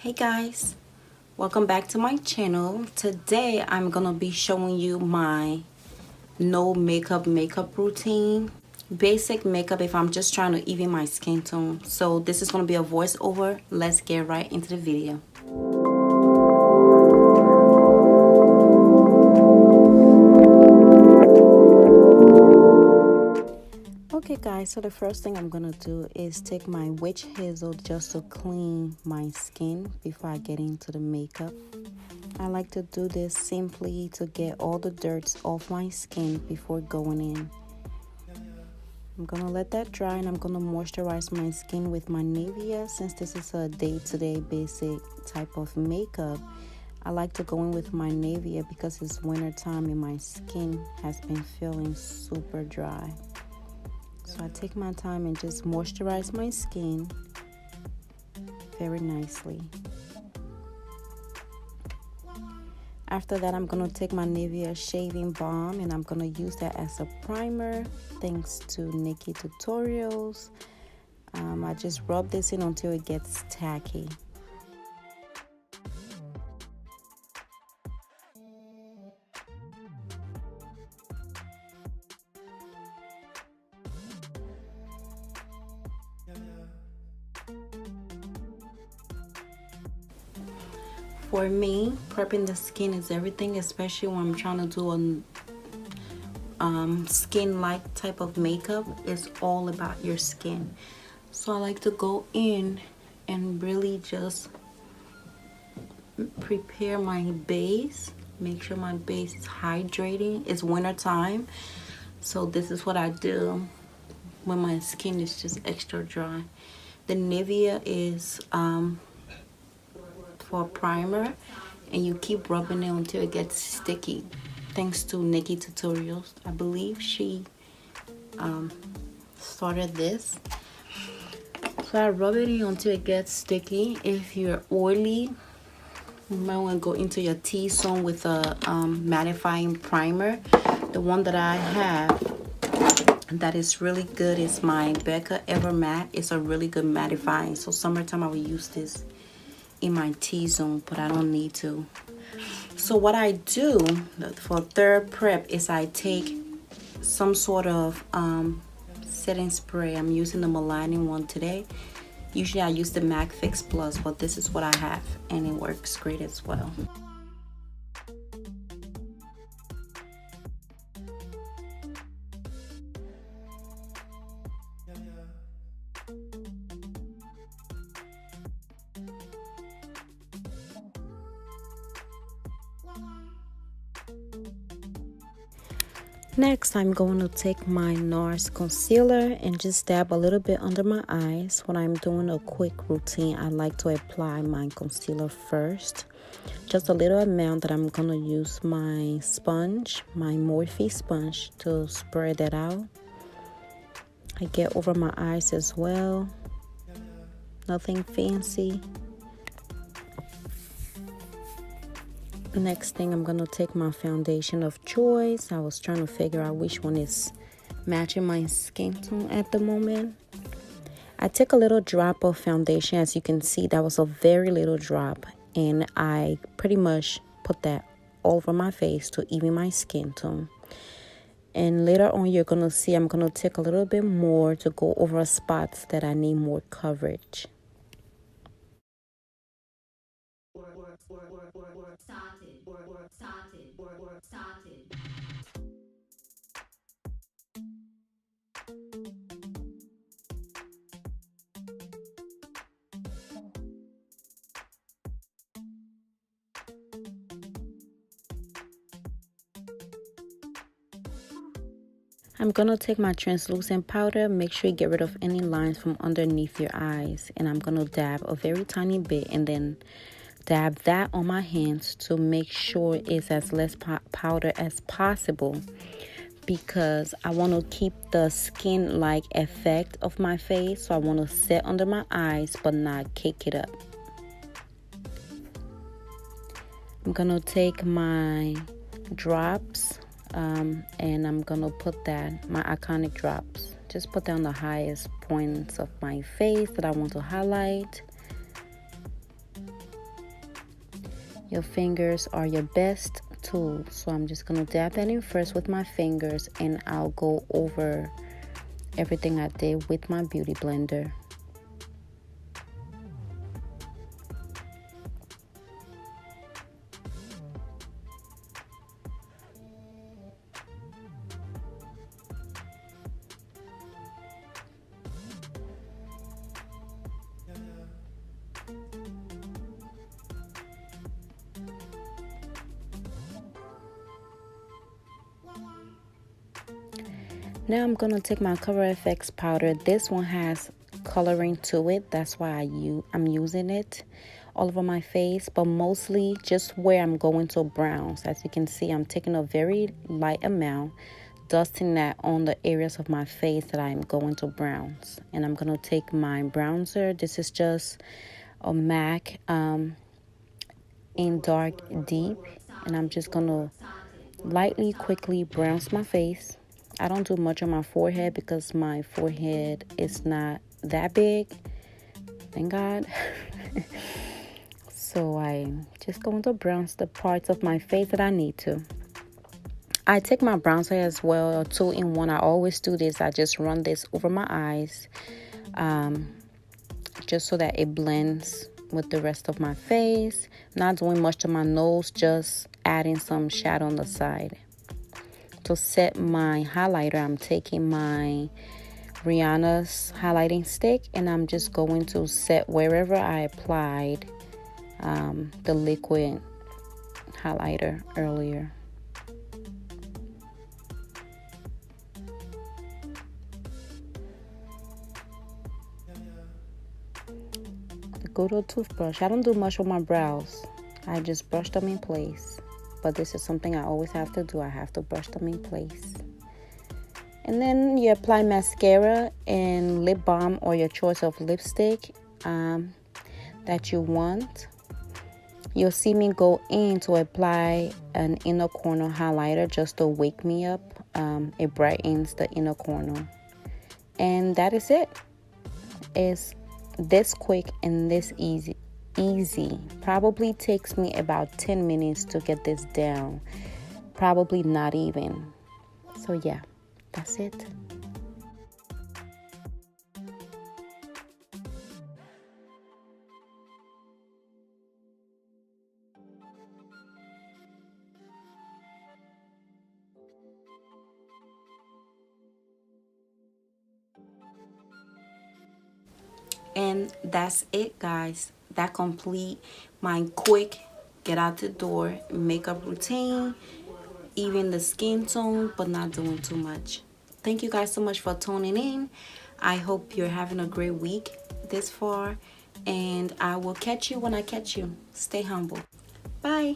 Hey guys, welcome back to my channel. Today I'm gonna be showing you my no makeup routine. Basic makeup if I'm just trying to even my skin tone. So this is gonna be a voiceover. Let's get right into the video. Okay guys, so the first thing I'm gonna do is take my witch hazel just to clean my skin before I get into the makeup. I like to do this simply to get all the dirt off my skin before going in. I'm gonna let that dry and I'm gonna moisturize my skin with my Nivea. Since this is a day-to-day basic type of makeup, I like to go in with my Nivea because it's winter time and my skin has been feeling super dry. So I take my time and just moisturize my skin very nicely. After that, I'm going to take my Nivea shaving balm and I'm going to use that as a primer thanks to Nikki Tutorials. I just rub this in until it gets tacky. For me, prepping the skin is everything, especially when I'm trying to do a skin-like type of makeup. It's all about your skin. So I like to go in and really just prepare my base. Make sure my base is hydrating. It's winter time, so this is what I do when my skin is just extra dry. The Nivea is for a primer, and you keep rubbing it until it gets sticky. Thanks to Nikki Tutorials. I believe she started this. So I rub it in until it gets sticky. If you're oily, you might want to go into your T-zone with a mattifying primer. The one that I have that is really good is my Becca Ever Matte. It's a really good mattifying. So summertime I will use this in my T-zone, but I don't need to. So what I do for third prep is I take some sort of setting spray. I'm using the Melani one today. Usually I use the MAC Fix Plus, but this is what I have and it works great as well. Next, I'm going to take my NARS concealer and just dab a little bit under my eyes. When I'm doing a quick routine, I like to apply my concealer first. Just a little amount that I'm going to use my sponge, my Morphe Sponge, to spread that out. I get over my eyes as well. Nothing fancy. Next thing, I'm gonna take my foundation of choice. I was trying to figure out which one is matching my skin tone at the moment. I took a little drop of foundation. As you can see, that was a very little drop, and I pretty much put that all over my face to even my skin tone. And later on, you're gonna see I'm gonna take a little bit more to go over spots that I need more coverage. I'm gonna take my translucent powder, make sure you get rid of any lines from underneath your eyes, and I'm gonna dab a very tiny bit and then dab that on my hands to make sure it's as less powder as possible, because I want to keep the skin-like effect of my face. So I want to set under my eyes but not cake it up. I'm gonna take my drops and I'm gonna put that, my iconic drops, just put down the highest points of my face that I want to highlight. Your fingers are your best tool. So I'm just going to dab that in first with my fingers, and I'll go over everything I did with my beauty blender. Now I'm gonna take my CoverFX powder. This one has coloring to it. That's why I'm using it all over my face, but mostly just where I'm going to browns. As you can see, I'm taking a very light amount, dusting that on the areas of my face that I'm going to browns. And I'm gonna take my bronzer. This is just a MAC in dark deep, and I'm just gonna lightly, quickly browse my face. I don't do much on my forehead because my forehead is not that big, thank God. So I'm just going to bronze the parts of my face that I need to. I take my bronzer as well, a 2-in-1. I always do this. I just run this over my eyes, just so that it blends with the rest of my face. Not doing much to my nose, just adding some shadow on the side. To set my highlighter, I'm taking my Rihanna's highlighting stick, and I'm just going to set wherever I applied the liquid highlighter earlier. Go to a toothbrush. I don't do much with my brows. I just brush them in place. But this is something I always have to do. I have to brush them in place. And then you apply mascara and lip balm, or your choice of lipstick that you want. You'll see me go in to apply an inner corner highlighter just to wake me up. It brightens the inner corner. And that is it. It's this quick and this easy. Probably takes me about 10 minutes to get this down. Probably not even. So yeah, that's it. And that's it, guys. That complete my quick get out the door makeup routine. Even the skin tone, but not doing too much. Thank you guys so much for tuning in. I hope you're having a great week this far, and I will catch you when I catch you. Stay humble. Bye.